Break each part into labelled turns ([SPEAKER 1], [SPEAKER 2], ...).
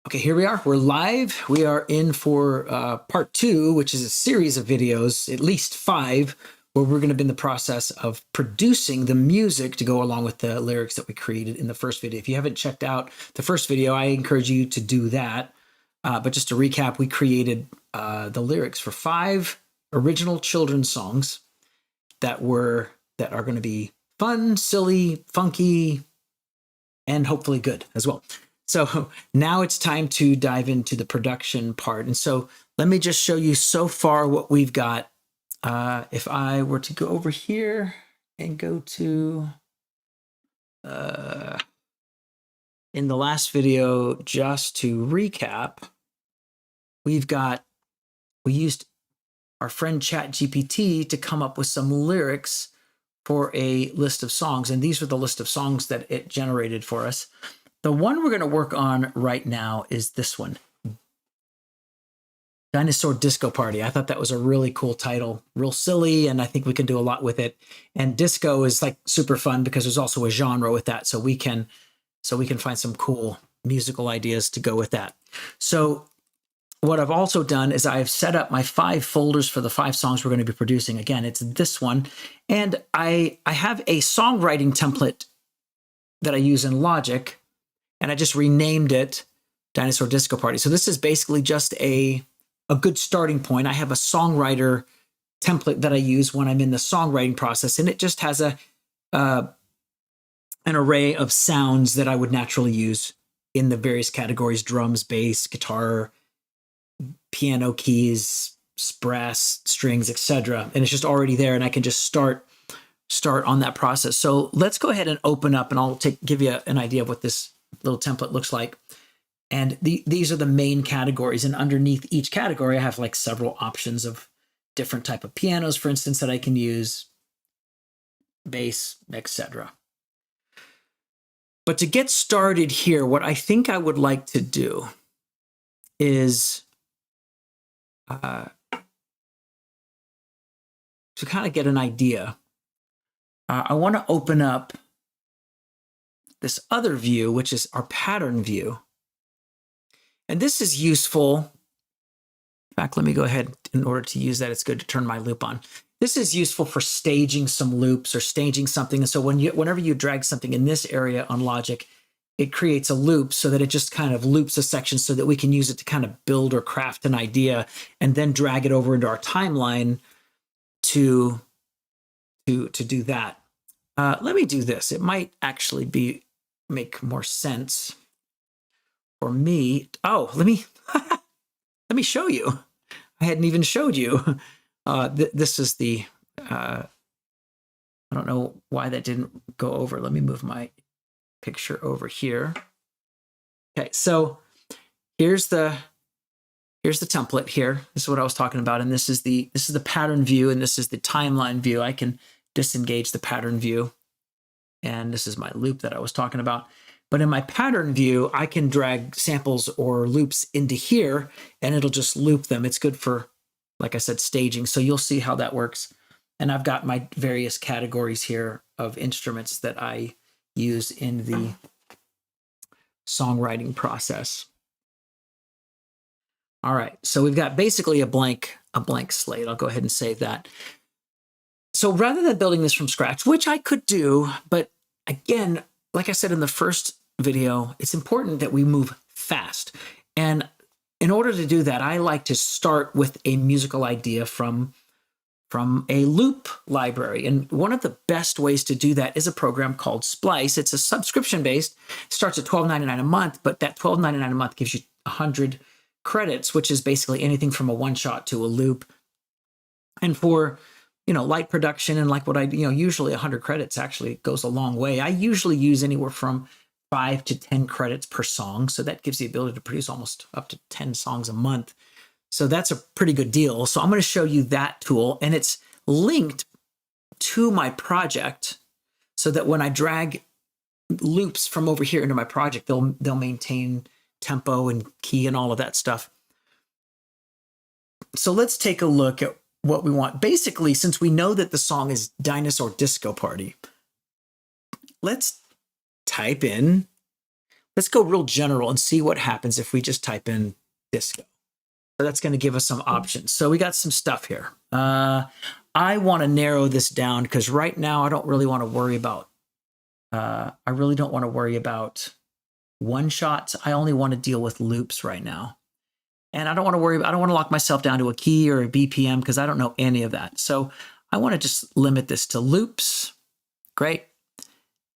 [SPEAKER 1] Okay, here we are. We're live. We are in for part two, which is a series of videos, at least 5, where we're going to be in the process of producing the music to go along with the lyrics that we created in the first video. If you haven't checked out the first video, I encourage you to do that. But just to recap, we created the lyrics for 5 original children's songs that are going to be fun, silly, funky, and hopefully good as well. So now it's time to dive into the production part. And so let me just show you so far what we've got. If I were to go over here and go to, in the last video, just to recap, we used our friend ChatGPT to come up with some lyrics for a list of songs. And these are the list of songs that it generated for us. The one we're going to work on right now is this one, Dinasaur Disco Party. I thought that was a really cool title, real silly, and I think we can do a lot with it. And disco is like super fun because there's also a genre with that, so we can find some cool musical ideas to go with that. So what I've also done is I've set up my 5 folders for the 5 songs we're going to be producing. Again, it's this one, and I have a songwriting template that I use in Logic. And I just renamed it Dinasaur Disco Party. So this is basically just a good starting point. I have a songwriter template that I use when I'm in the songwriting process, and it just has an array of sounds that I would naturally use in the various categories: drums, bass, guitar, piano keys, brass, strings, etc. And it's just already there, and I can just start on that process. So let's go ahead and open up, and I'll give you an idea of what this little template looks like. And these are the main categories, and underneath each category I have like several options of different type of pianos, for instance, that I can use, bass, etc. But to get started here, what I think I would like to do is to kind of get an idea. I want to open up this other view, which is our pattern view. And this is useful. In fact, let me go ahead. In order to use that, it's good to turn my loop on. This is useful for staging some loops or staging something. And so whenever you drag something in this area on Logic, it creates a loop so that it just kind of loops a section so that we can use it to kind of build or craft an idea and then drag it over into our timeline to do that. Let me do this. It might actually make more sense for me. Oh, let me show you. I hadn't even showed you. This is the, I don't know why that didn't go over. Let me move my picture over here. Okay, so here's the template here. This is what I was talking about, and this is the pattern view, and this is the timeline view. I can disengage the pattern view, and this is my loop that I was talking about. But in my pattern view, I can drag samples or loops into here, and it'll just loop them. It's good for, like I said, staging. So you'll see how that works. And I've got my various categories here of instruments that I use in the songwriting process. All right, so we've got basically a blank slate. I'll go ahead and save that. So rather than building this from scratch, which I could do, but again, like I said in the first video, it's important that we move fast. And in order to do that, I like to start with a musical idea from a loop library. And one of the best ways to do that is a program called Splice. It's a subscription-based, starts at $12.99 a month, but that $12.99 a month gives you 100 credits, which is basically anything from a one-shot to a loop. And for light production and like what I, usually 100 credits actually goes a long way. I usually use anywhere from 5 to 10 credits per song. So that gives the ability to produce almost up to 10 songs a month. So that's a pretty good deal. So I'm going to show you that tool, and it's linked to my project so that when I drag loops from over here into my project, they'll maintain tempo and key and all of that stuff. So let's take a look at what we want. Basically, since we know that the song is Dinasaur Disco Party, let's type in let's go real general and see what happens if we just type in disco. So that's going to give us some options. So we got some stuff here. I want to narrow this down because right now I don't really want to worry about, one shots. I only want to deal with loops right now. And I don't want to worry, I don't want to lock myself down to a key or a BPM because I don't know any of that. So I want to just limit this to loops. Great.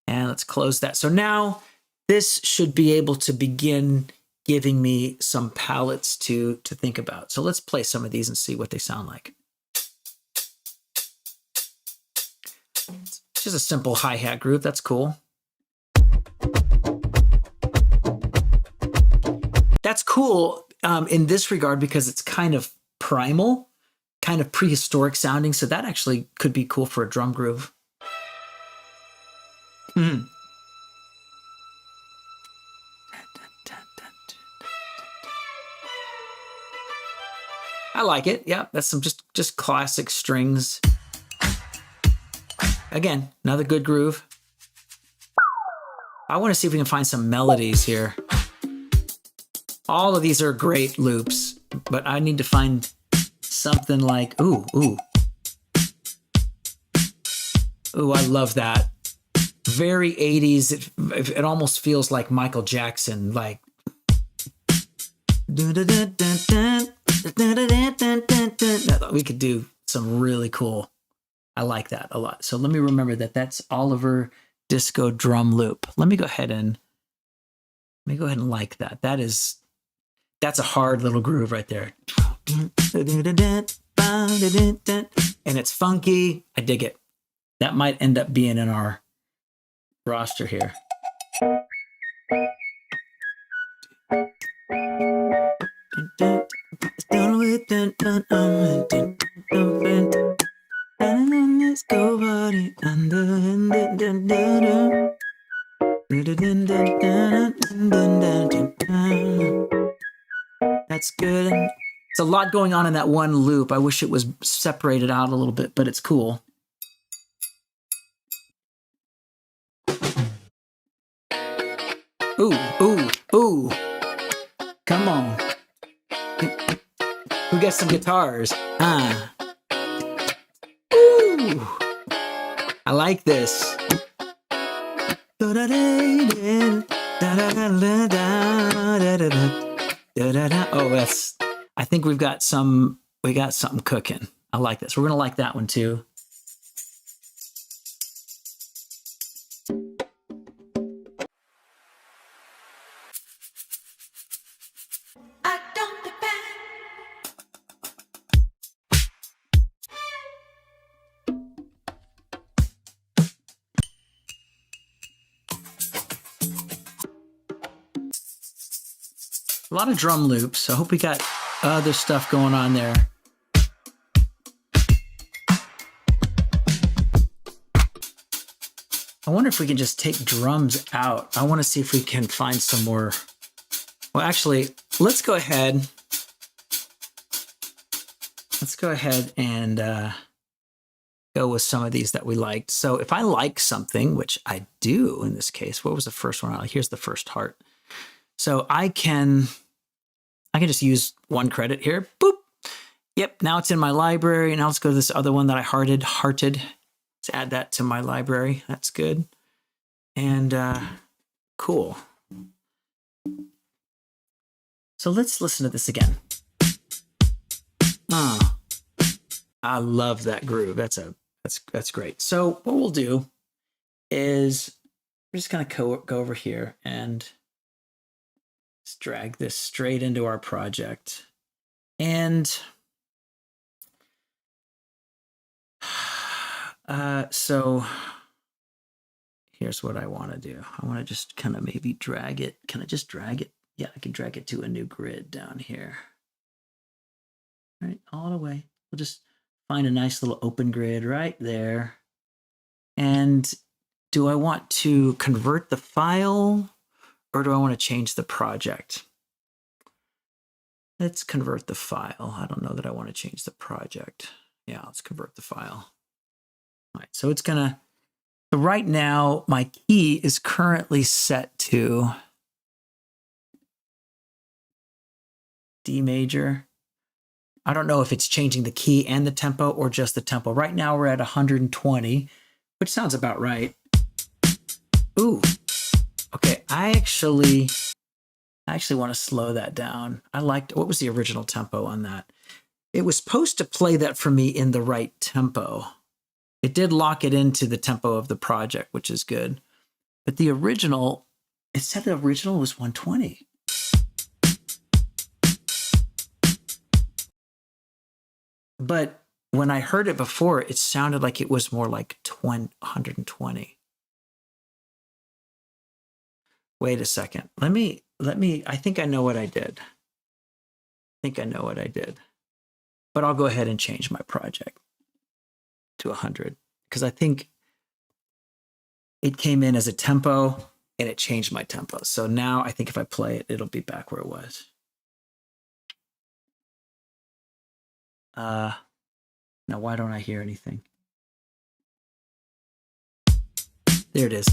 [SPEAKER 1] And let's close that. So now this should be able to begin giving me some palettes to think about. So let's play some of these and see what they sound like. It's just a simple hi-hat groove. That's cool. That's cool in this regard because it's kind of primal, kind of prehistoric sounding. So that actually could be cool for a drum groove. Mm. I like it. Yeah, that's some just classic strings. Again, another good groove. I want to see if we can find some melodies here. All of these are great loops, but I need to find something like, ooh, I love that. Very 80s. It almost feels like Michael Jackson, like. We could do some really cool. I like that a lot. So let me remember that that's Oliver Disco drum loop. Let me go ahead and like that. That's a hard little groove right there. And it's funky. I dig it. That might end up being in our roster here. That's good. It's a lot going on in that one loop. I wish it was separated out a little bit, but it's cool. Ooh. Come on. Who gets some guitars? Ooh. I like this. Oh, I think we got something cooking. I like this. We're going to like that one too. A lot of drum loops. I hope we got other stuff going on there. I wonder if we can just take drums out. I want to see if we can find some more. Well, actually, let's go ahead. Let's go ahead and go with some of these that we liked. So if I like something, which I do in this case, what was the first one? Here's the first heart. So I can just use one credit here. Boop. Yep, now it's in my library. Now let's go to this other one that I hearted. Let's add that to my library. That's good. And cool. So let's listen to this again. I love that groove. That's great. So what we'll do is we're just gonna go over here and let's drag this straight into our project. And so here's what I want to do. I want to just kind of maybe drag it. Can I just drag it? Yeah, I can drag it to a new grid down here. All right, all the way. We'll just find a nice little open grid right there. And do I want to convert the file or do I want to change the project? Let's convert the file. I don't know that I want to change the project. Yeah, let's convert the file. All right, so it's gonna, so right now my key is currently set to D major. I don't know if it's changing the key and the tempo or just the tempo. Right now we're at 120, which sounds about right. Ooh, okay. I actually want to slow that down. I liked, what was the original tempo on that? It was supposed to play that for me in the right tempo. It did lock it into the tempo of the project, which is good. But the original, it said the original was 120. But when I heard it before, it sounded like it was more like 120. Wait a second. Let me, I think I know what I did. But I'll go ahead and change my project to 100 because I think it came in as a tempo and it changed my tempo. So now I think if I play it, it'll be back where it was. Now why don't I hear anything? There it is.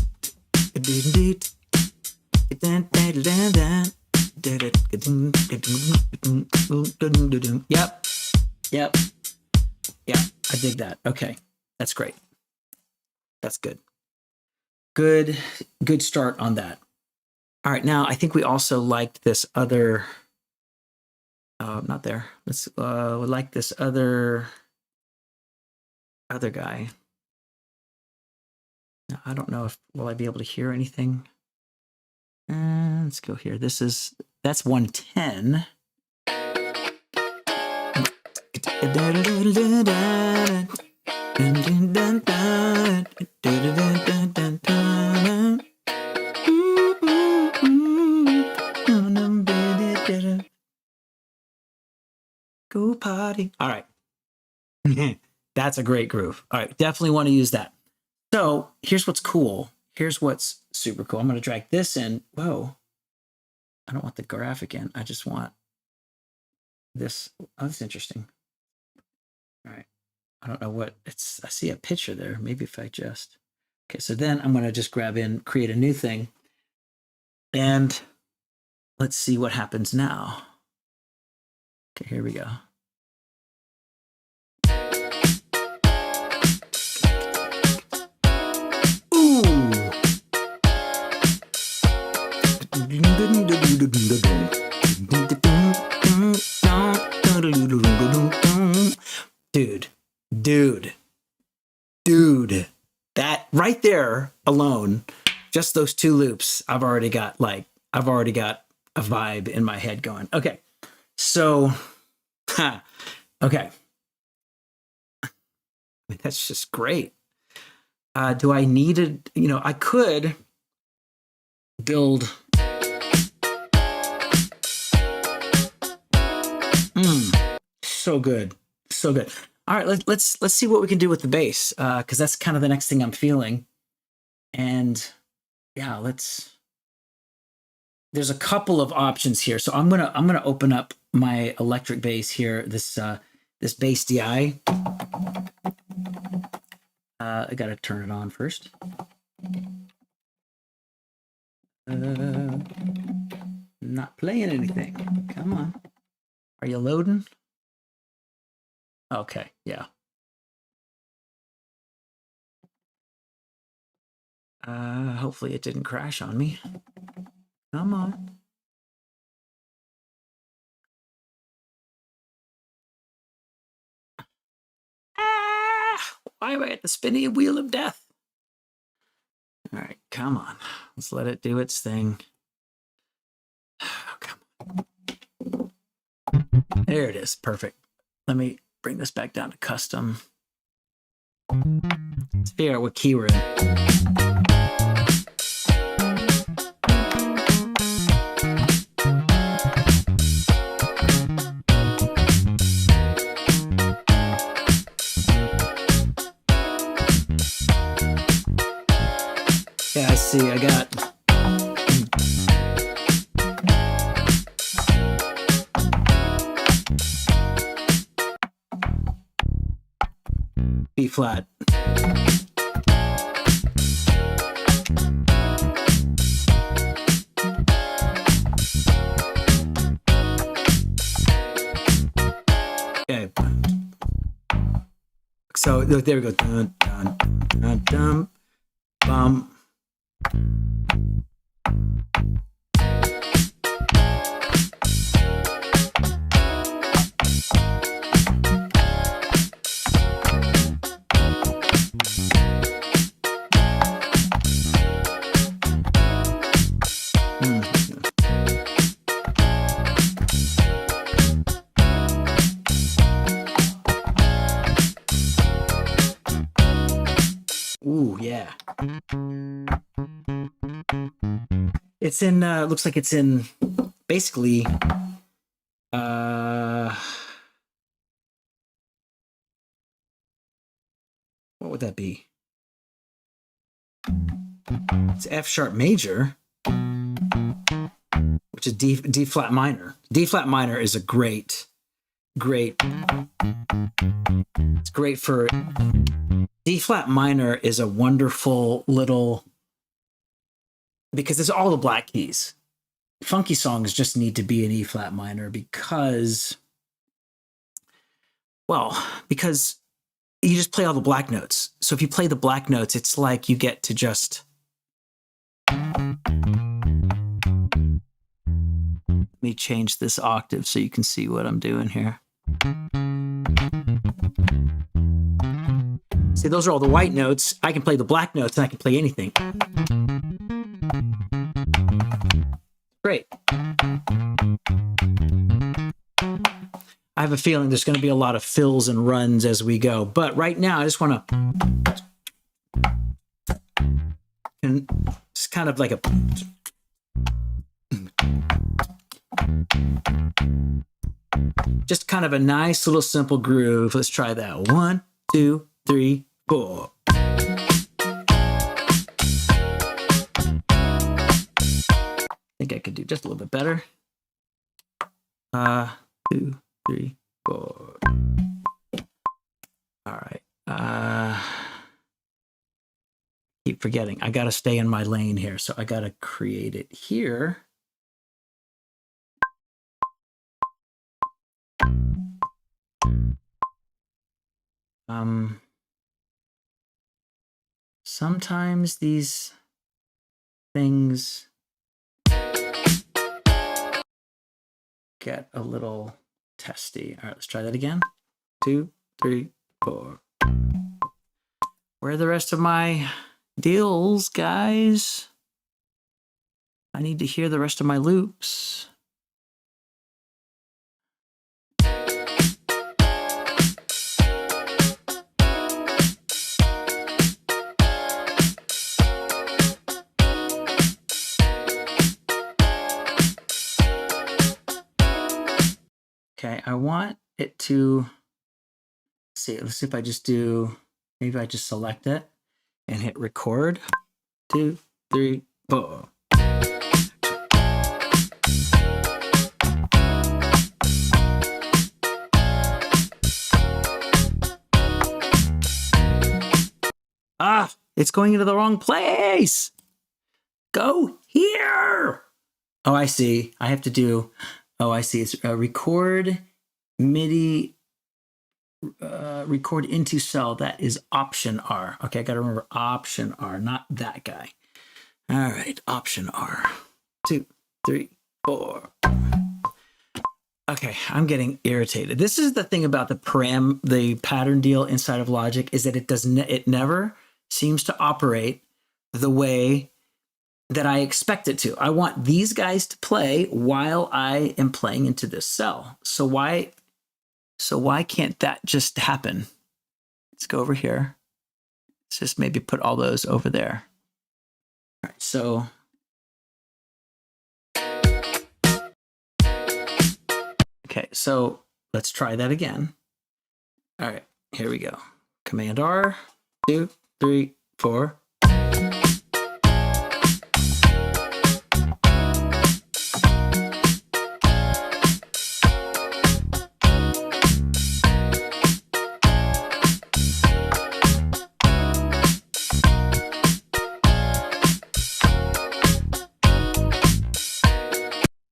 [SPEAKER 1] Yep. Yeah, I dig that. Okay, that's great. That's good. Good start on that. All right, now I think we also liked this other, not there. Let's, we like this other guy. Now, I don't know if, will I be able to hear anything? Let's go here. That's 110. Go party. All right. That's a great groove. All right. Definitely want to use that. So here's what's cool. Here's what's super cool. I'm going to drag this in. Whoa. I don't want the graphic in. I just want this. Oh, that's interesting. All right. I don't know what it's. I see a picture there. Maybe if I just. Okay. So then I'm going to just grab in, create a new thing. And let's see what happens now. Okay. Here we go. Dude, that right there alone, just those two loops, I've already got a vibe in my head going. Okay. So, okay. I mean, that's just great. Do I need it? You know, I could build. So good. So good. All right, let's see what we can do with the bass, because that's kind of the next thing I'm feeling. And yeah, there's a couple of options here. So I'm gonna open up my electric bass here, this bass DI. I gotta turn it on first. Not playing anything. Come on. Are you loading? Okay, yeah. Hopefully it didn't crash on me. Come on. Why am I at the spinning wheel of death? All right, come on. Let's let it do its thing. Oh, come on. There it is. Perfect. Let me bring this back down to custom. Let's figure out what key we're in. Yeah, I see. I got B flat. So there we go. Dun, dun, dun, dun, bum. Ooh, yeah. It's in, looks like it's in basically, what would that be? It's F sharp major, which is D flat minor. D flat minor is a great. It's great for D flat minor is a wonderful little, because it's all the black keys. Funky songs just need to be in E flat minor because you just play all the black notes. So if you play the black notes, it's like you get to just. Let me change this octave so you can see what I'm doing here. See, those are all the white notes. I can play the black notes and I can play anything. Great. I have a feeling there's going to be a lot of fills and runs as we go. But right now, I just want to. And it's kind of like a. Just kind of a nice little simple groove. Let's try that. 1, 2, 3, 4. I think I could do just a little bit better. 2, 3, 4. All right. Keep forgetting. I got to stay in my lane here, so I got to create it here. Sometimes these things get a little testy. All right, let's try that again. 2, 3, 4. Where are the rest of my deals, guys? I need to hear the rest of my loops. Okay, I want it to, let's see if I just do, maybe I just select it and hit record. 2, 3, 4. Ah, it's going into the wrong place. Go here. Oh, I see. I have to do, I see. It's record MIDI, record into cell. That is Option R. Okay, I got to remember Option R, not that guy. All right, Option R. 2, 3, 4. Okay, I'm getting irritated. This is the thing about the pattern deal inside of Logic, is that it never seems to operate the way that I expect it to. I want these guys to play while I am playing into this cell. So why can't that just happen? Let's go over here. Let's just maybe put all those over there. All right, so okay, so let's try that again. All right, here we go. Command R, 2, 3, 4.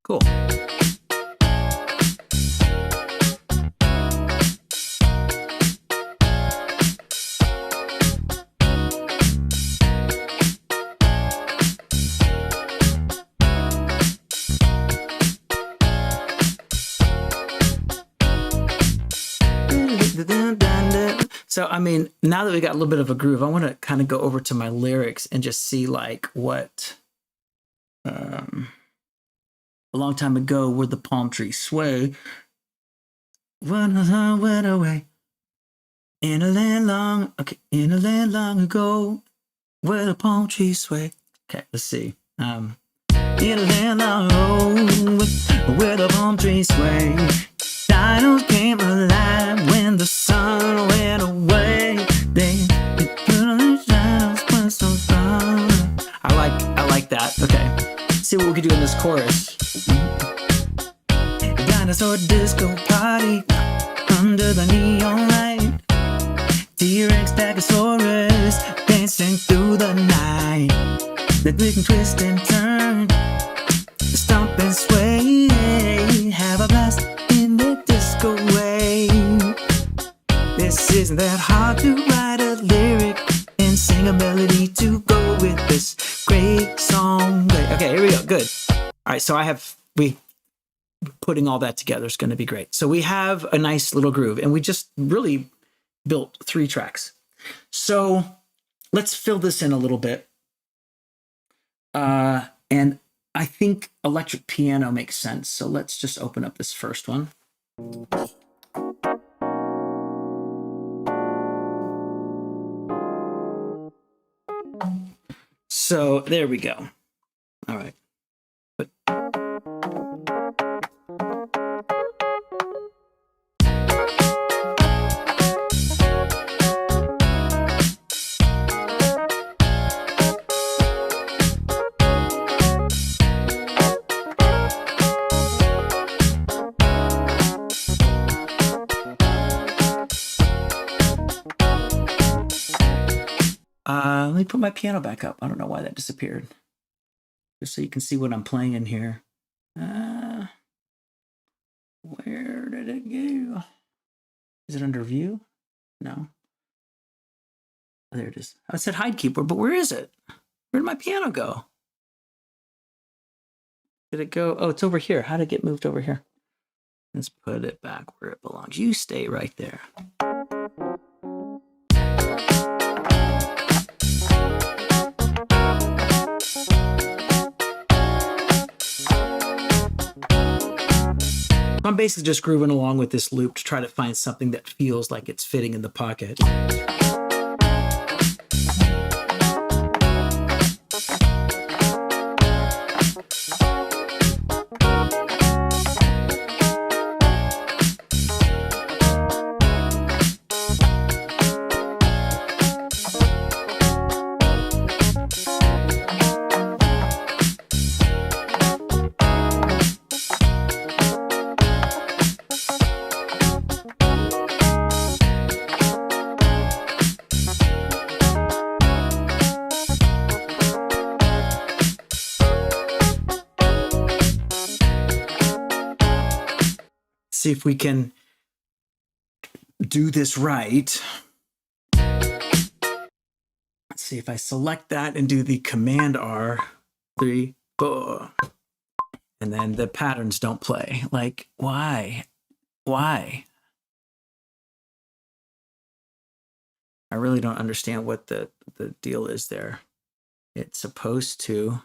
[SPEAKER 1] Cool. I mean, now that we got a little bit of a groove, I want to kind of go over to my lyrics and just see like what a long time ago where the palm trees sway. When I went away in a land long, okay, in a land long ago where the palm trees sway. Okay, let's see. In a land long ago where the palm trees sway. Dinos came alive when the sun went away. They put on the shadows were so strong. I like that. Okay. Let's see what we can do in this chorus. Dinosaur disco party under the neon light. T-Rex Stegosaurus dancing through the night. The click and twist and turn, stomp and sway. Have a blast in the disco way. This isn't that hard to write a lyric and sing a melody to go with this great song. Okay, here we go. Good. All right, so putting all that together is going to be great. So we have a nice little groove, and we just really built 3 tracks. So let's fill this in a little bit. And I think electric piano makes sense. So let's just open up this first one. So there we go. All right. Let me put my piano back up. I don't know why that disappeared. Just so you can see what I'm playing in here. Where did it go? Is it under view? No. Oh, there it is. I said hide keyboard, but where is it? Where did my piano go? Did it go? Oh, it's over here. How did it get moved over here? Let's put it back where it belongs. You stay right there. I'm basically just grooving along with this loop to try to find something that feels like it's fitting in the pocket. See if we can do this right. Let's see if I select that and do the Command R, 3, 4, and then the patterns don't play. Like, why? Why? I really don't understand what the deal is there. It's supposed to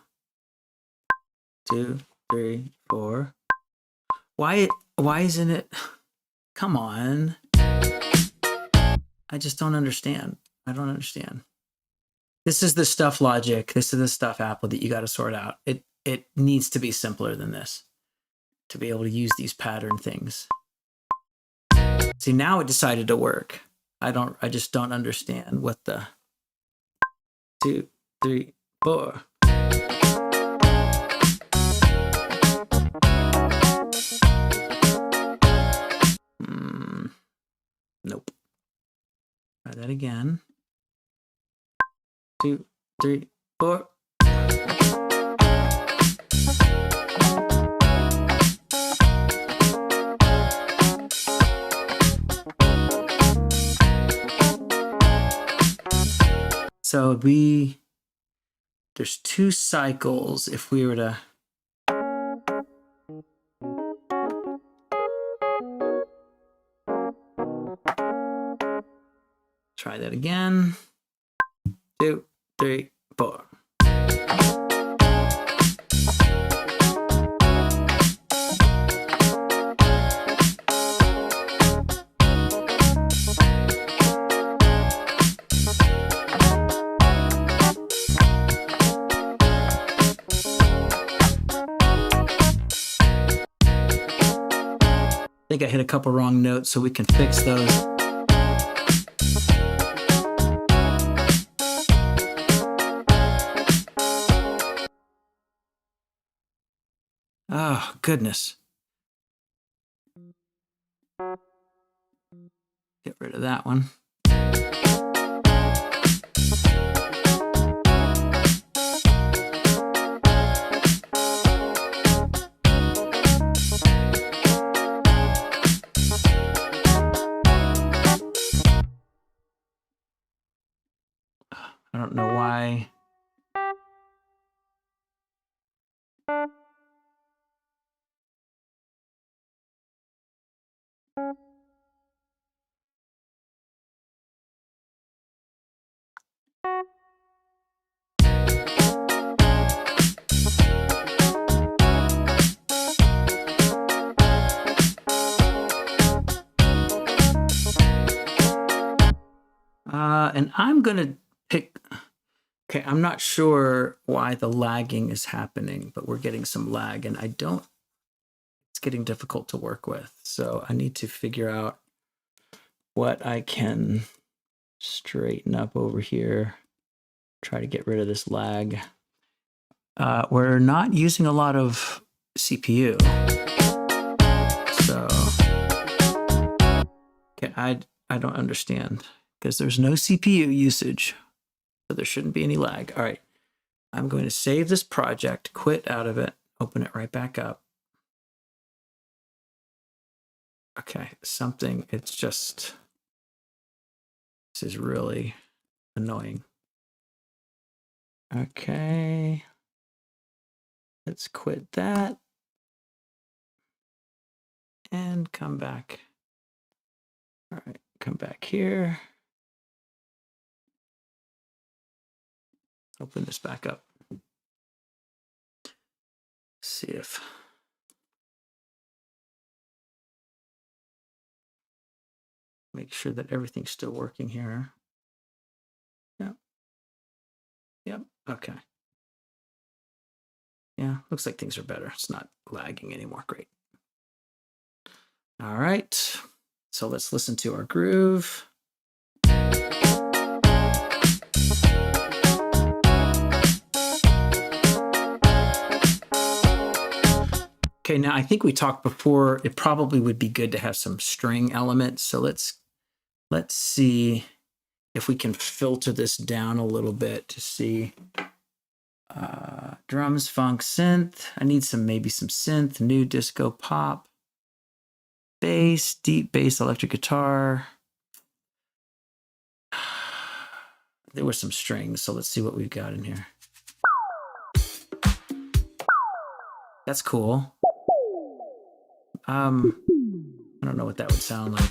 [SPEAKER 1] 2, 3, 4. Why isn't it? Come on. I just don't understand. I don't understand. This is the stuff Logic. This is the stuff Apple that you got to sort out. It needs to be simpler than this to be able to use these pattern things. See, now it decided to work. I just don't understand what the 2, 3, 4. Nope. Try that again. 2, 3, 4. So there's 2 cycles if we were to try that again. 2, 3, 4. I think I hit a couple wrong notes, so we can fix those. Oh, goodness. Get rid of that one. I don't know why. And I'm going to pick, okay, I'm not sure why the lagging is happening, but we're getting some lag, and it's getting difficult to work with. So I need to figure out what I can straighten up over here, try to get rid of this lag. We're not using a lot of CPU. So, okay, I don't understand, because there's no CPU usage, so there shouldn't be any lag. All right, I'm going to save this project, quit out of it, open it right back up. Okay, it's just, this is really annoying. Okay, let's quit that and come back. All right, come back here. Open this back up. See if make sure that everything's still working here. Yep. Yep. Okay. Yeah, looks like things are better. It's not lagging anymore. Great. All right. So let's listen to our groove. Okay, now I think we talked before, it probably would be good to have some string elements. So let's see if we can filter this down a little bit to see drums, funk, synth. I need maybe some synth, new disco pop, bass, deep bass, electric guitar. There were some strings, so let's see what we've got in here. That's cool. I don't know what that would sound like.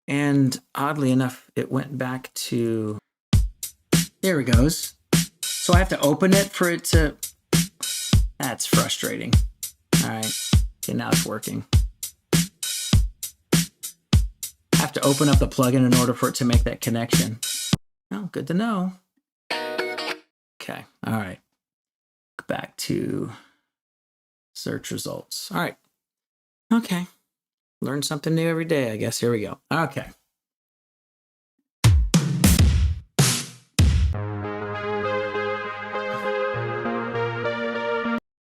[SPEAKER 1] And oddly enough, it went back to, there it goes. So I have to open it for it to, that's frustrating. All right, okay, now it's working. I have to open up the plugin in order for it to make that connection. Oh, good to know. Okay, all right. Back to search results. All right. Okay. Learn something new every day, I guess. Here we go. Okay.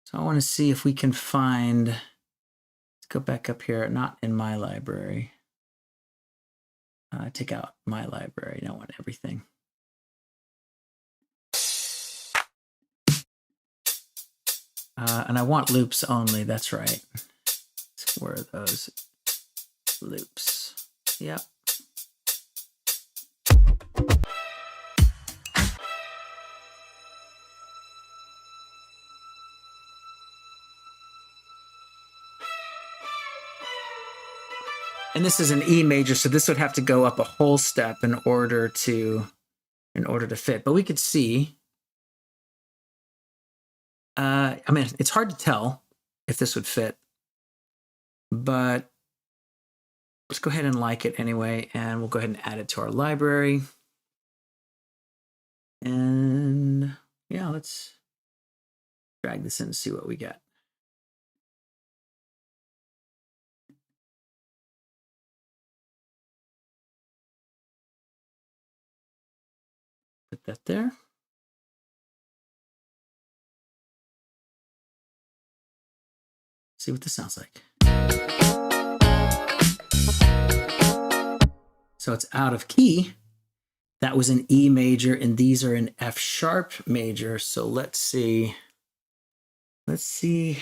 [SPEAKER 1] So I want to see if we can find, let's go back up here, not in my library. Take out my library. I don't want everything. And I want loops only. That's right. Where are those loops? Yep. And this is an E major, so this would have to go up a whole step in order to fit. But we could see. I mean, it's hard to tell if this would fit, but let's go ahead and like it anyway, and we'll go ahead and add it to our library. And yeah, let's drag this in and see what we get. Put that there. See what this sounds like. So it's out of key. That was an E major, and these are an F sharp major. So let's see. Let's see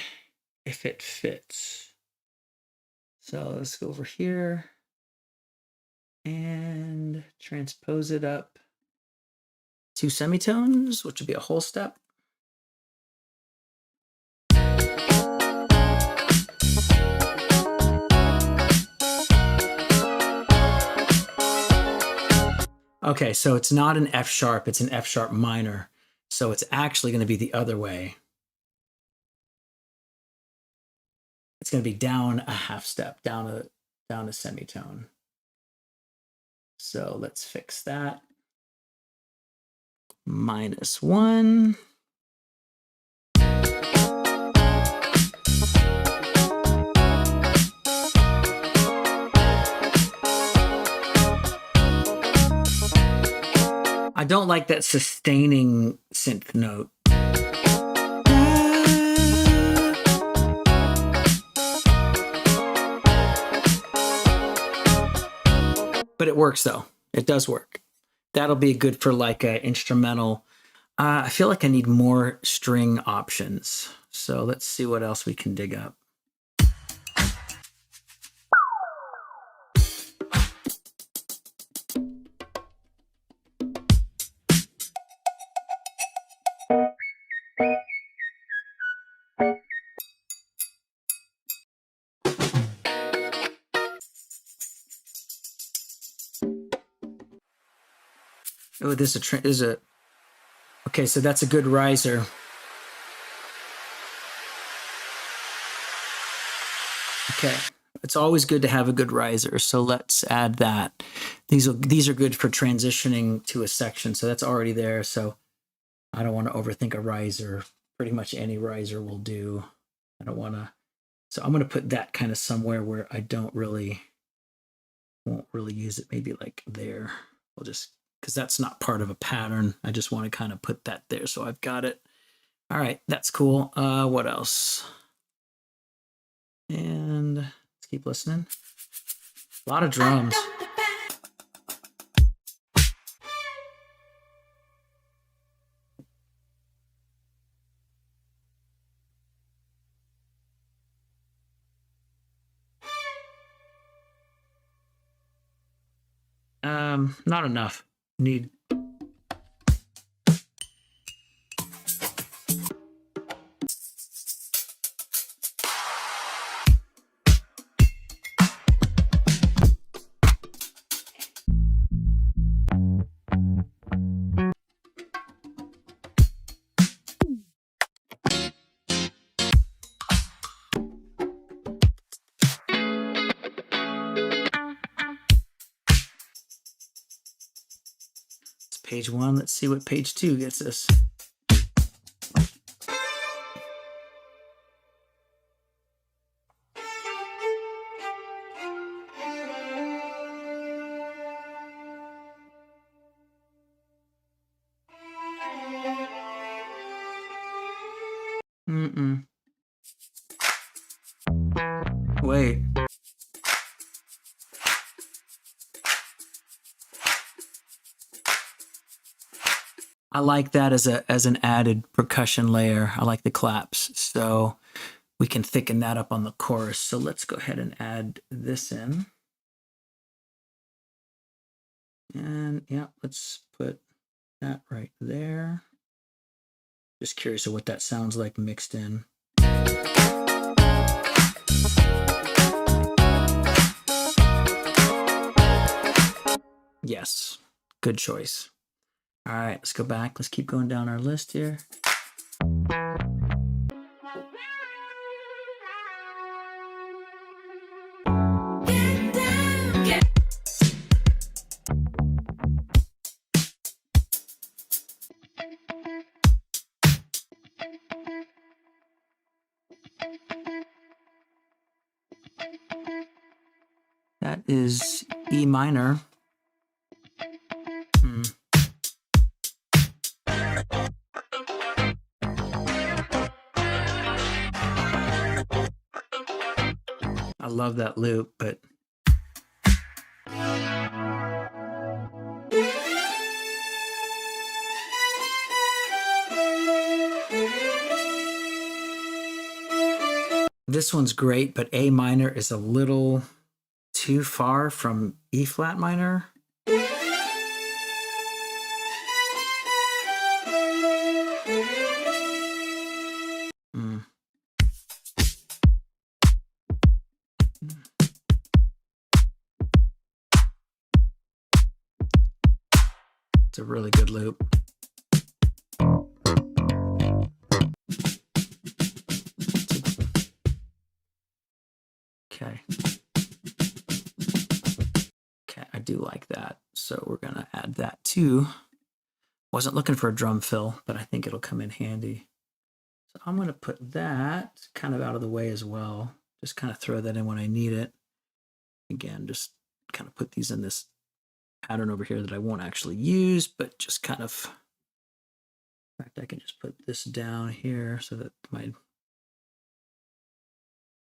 [SPEAKER 1] if it fits. So let's go over here and transpose it up 2 semitones, which would be a whole step. Okay, so it's not an F sharp, it's an F sharp minor. So it's actually going to be the other way. It's going to be down a half step, down a semitone. So let's fix that. -1. I don't like that sustaining synth note. But it works though. It does work. That'll be good for like an instrumental. I feel like I need more string options. So let's see what else we can dig up. Oh, this is a okay, so that's a good riser. Okay, it's always good to have a good riser, so let's add that. These are good for transitioning to a section, so that's already there. So I don't want to overthink a riser. Pretty much any riser will do. I don't want to. So I'm going to put that kind of somewhere where I won't really use it. Maybe like there. We'll just. Because that's not part of a pattern. I just want to kind of put that there so I've got it. All right, that's cool. What else? And let's keep listening. A lot of drums. Not enough. Need. Page 1. Let's see what page 2 gets us. Wait. I like that as an added percussion layer. I like the claps, so we can thicken that up on the chorus. So let's go ahead and add this in. And yeah, let's put that right there. Just curious of what that sounds like mixed in. Yes, good choice. All right, let's go back. Let's keep going down our list here. That is E minor. I love that loop, but this one's great, but A minor is a little too far from E flat minor. It's a really good loop. Okay. Okay, I do like that. So we're gonna add that too. Wasn't looking for a drum fill, but I think it'll come in handy. So I'm gonna put that kind of out of the way as well. Just kind of throw that in when I need it. Again, just kind of put these in this pattern over here that I won't actually use, but just kind of, in fact, I can just put this down here so that my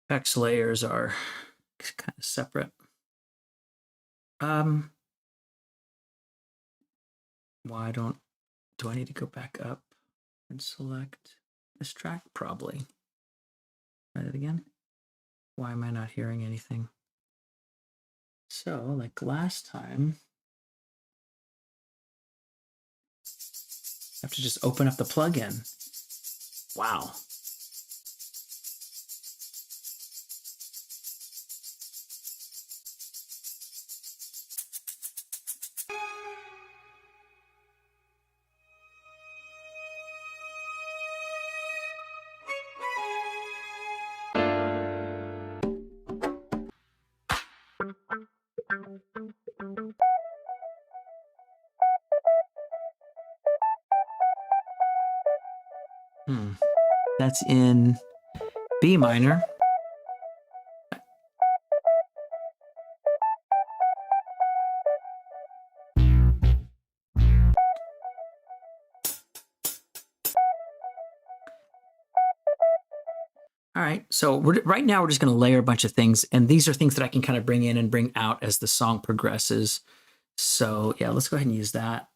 [SPEAKER 1] effects layers are kind of separate. Why do I need to go back up and select this track? Probably. Try it again. Why am I not hearing anything? So, like last time, I have to just open up the plugin. Wow. That's in B minor. All right, so right now we're just going to layer a bunch of things, and these are things that I can kind of bring in and bring out as the song progresses. So yeah, let's go ahead and use that.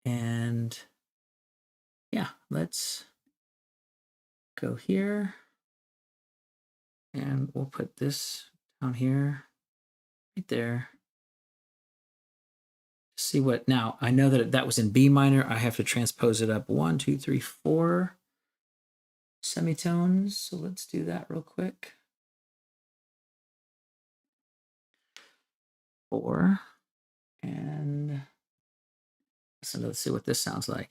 [SPEAKER 1] And yeah, let's go here. And we'll put this down here, right there. See what, now I know that that was in B minor. I have to transpose it up 1, 2, 3, 4 semitones. So let's do that real quick. 4. And so let's see what this sounds like.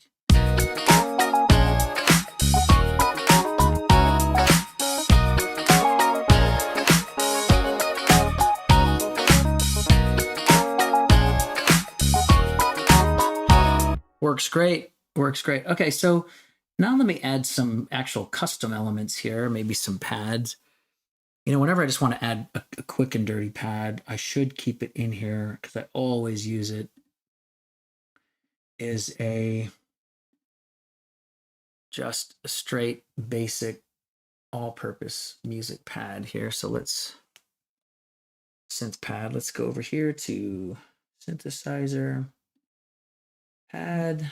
[SPEAKER 1] Works great. Works great. Okay, so now let me add some actual custom elements here, maybe some pads. You know, whenever I just want to add a quick and dirty pad, I should keep it in here because I always use it. Is just a straight, basic, all-purpose music pad here. So let's synth pad. Let's go over here to synthesizer. Pad.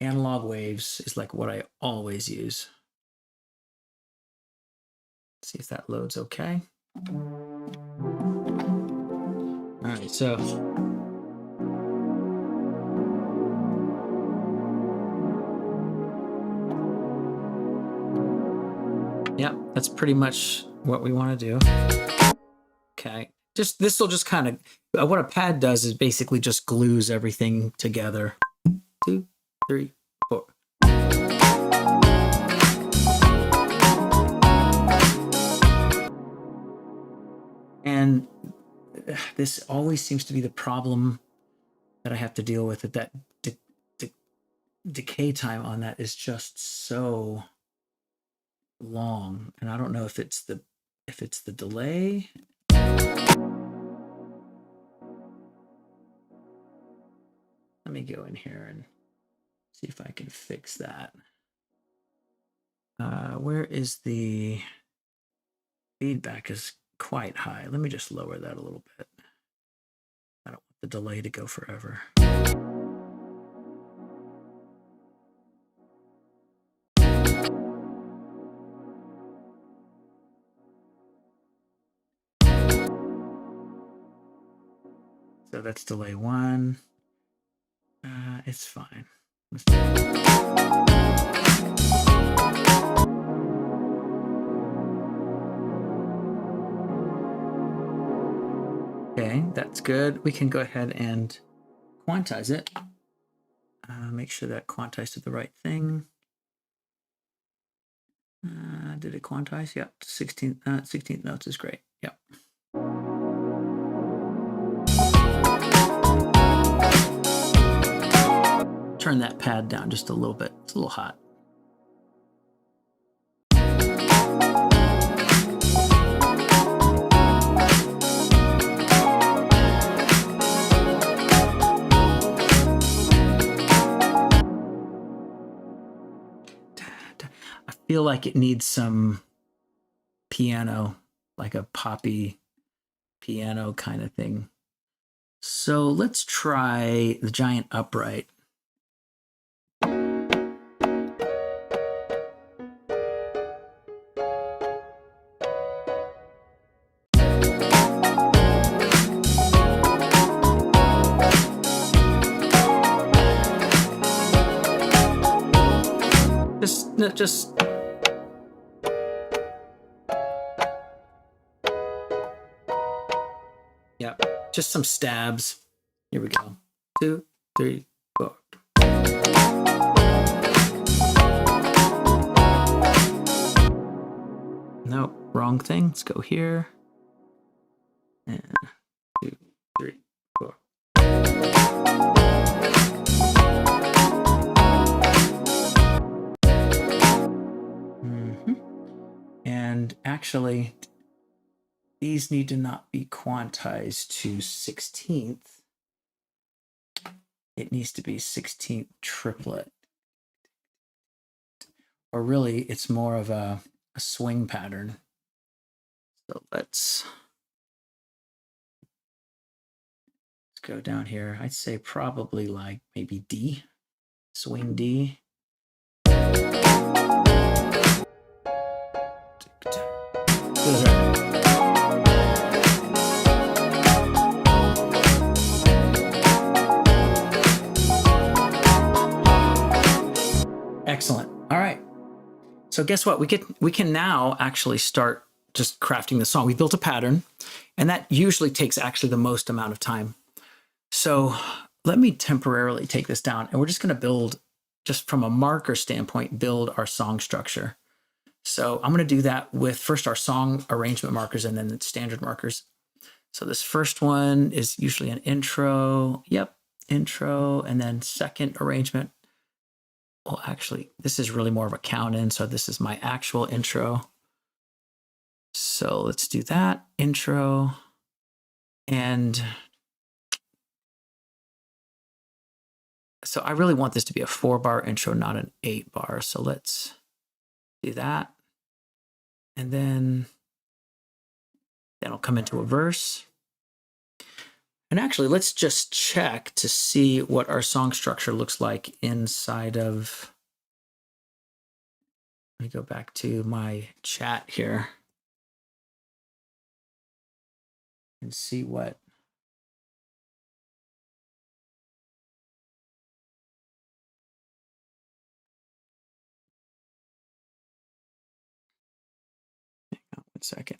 [SPEAKER 1] Analog waves is like what I always use. See if that loads okay. All right, so yeah, that's pretty much what we want to do. Okay, Just this will just kind of what a pad does is basically just glues everything together. 2, 3, 4. And this always seems to be the problem that I have to deal with. That decay time on that is just so long, and I don't know if it's the delay. Let me go in here and see if I can fix that. Where is the feedback is quite high. Let me just lower that a little bit. I don't want the delay to go forever. So that's delay 1. It's fine. Okay, that's good. We can go ahead and quantize it. Make sure that quantized to the right thing. Did it quantize? Yep, 16th notes is great. Yep. Turn that pad down just a little bit. It's a little hot. I feel like it needs some piano, like a poppy piano kind of thing. So let's try the giant upright. Just yeah, just some stabs. Here we go. 2, 3, 4. Nope, wrong thing. Let's go here. And 2, 3, 4. And actually, these need to not be quantized to 16th. It needs to be 16th triplet. Or really, it's more of a swing pattern. So let's go down here. I'd say probably like maybe D, swing D. Excellent. All right. So guess what? We can now actually start just crafting the song. We built a pattern, and that usually takes actually the most amount of time. So let me temporarily take this down, and we're just going to build, just from a marker standpoint, build our song structure. So I'm going to do that with first our song arrangement markers and then the standard markers. So this first one is usually an intro. Yep, intro. And then second arrangement. Well, actually, this is really more of a count in. So this is my actual intro. So let's do that intro. And so I really want this to be a 4-bar intro, not an 8-bar. So let's do that. And then it'll come into a verse. And actually, let's just check to see what our song structure looks like inside of. Let me go back to my chat here and see what. Hang on 1 second.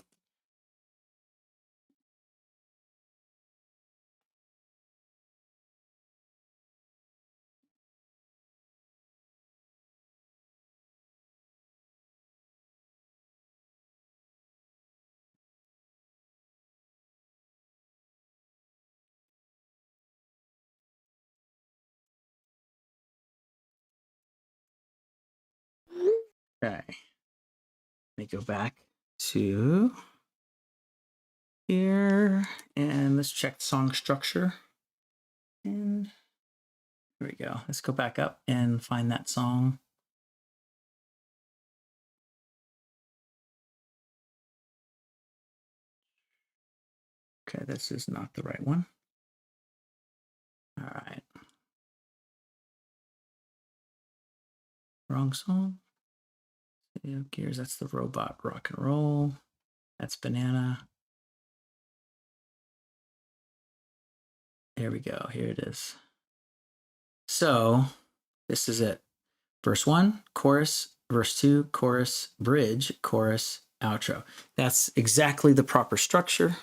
[SPEAKER 1] Okay. Let me go back to here and let's check song structure. And here we go. Let's go back up and find that song. Okay, this is not the right one. All right. Wrong song. Gears, that's the robot rock and roll. That's banana. Here we go. Here it is. So this is it. Verse 1, chorus, verse 2, chorus, bridge, chorus, outro. That's exactly the proper structure.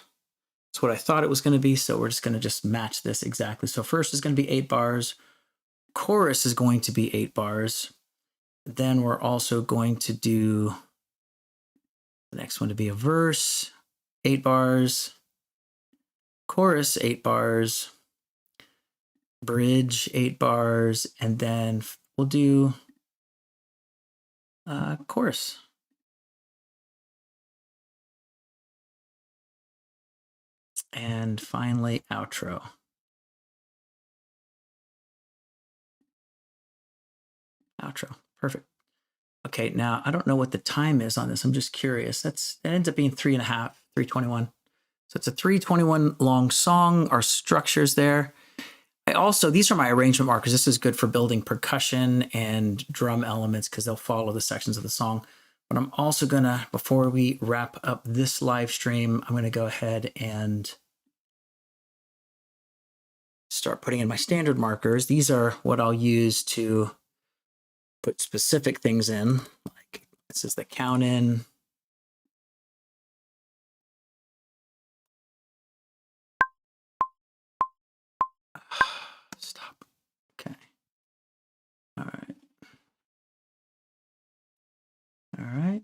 [SPEAKER 1] It's what I thought it was going to be. So we're just going to just match this exactly. So first is going to be 8 bars. Chorus is going to be 8 bars. Then we're also going to do the next one to be a verse, 8 bars, chorus, 8 bars, bridge, 8 bars, and then we'll do chorus. And finally, outro. Outro. Perfect. Okay, now I don't know what the time is on this. I'm just curious. It ends up being 3.5, 3:21. So it's a 3:21 long song. Our structure's there. These are my arrangement markers. This is good for building percussion and drum elements because they'll follow the sections of the song. But I'm also gonna, before we wrap up this live stream, I'm gonna go ahead and start putting in my standard markers. These are what I'll use to put specific things in. Like this is the count in. Stop. Okay. All right. All right.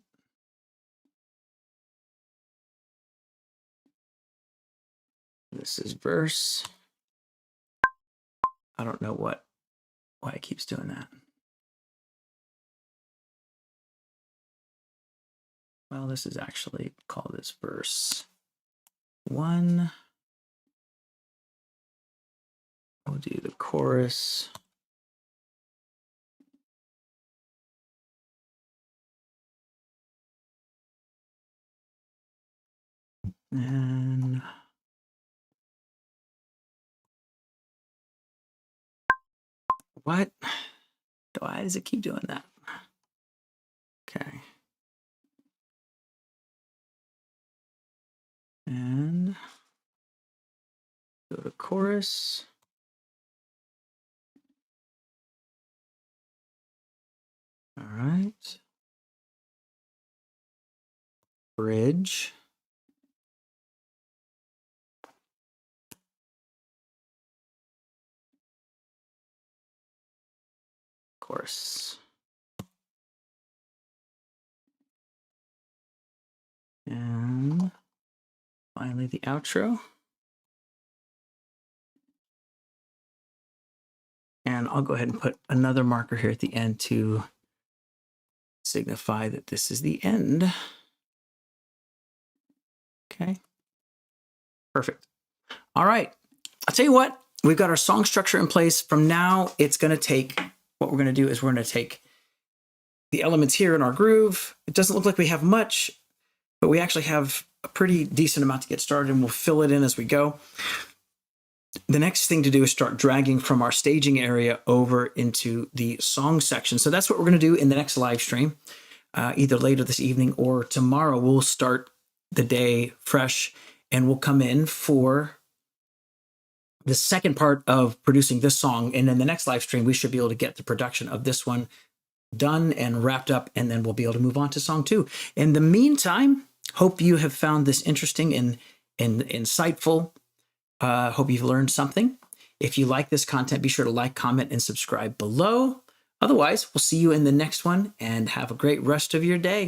[SPEAKER 1] This is verse. I don't know why it keeps doing that. Well, this is actually, call this verse 1. We'll do the chorus. And what? Why does it keep doing that? Okay. And go to chorus. All right. Bridge. Chorus. And finally the outro. And I'll go ahead and put another marker here at the end to signify that this is the end. Okay. Perfect. All right. I'll tell you what, we've got our song structure in place. From now, it's going to take, what we're going to do is we're going to take the elements here in our groove. It doesn't look like we have much, but we actually have a pretty decent amount to get started, and we'll fill it in as we go. The next thing to do is start dragging from our staging area over into the song section. So that's what we're going to do in the next live stream, either later this evening or tomorrow. We'll start the day fresh, and we'll come in for the second part of producing this song. And in the next live stream, we should be able to get the production of this one done and wrapped up, and then we'll be able to move on to song 2. In the meantime, hope you have found this interesting and insightful. Hope you've learned something. If you like this content, be sure to like, comment, and subscribe below. Otherwise, we'll see you in the next one, and have a great rest of your day.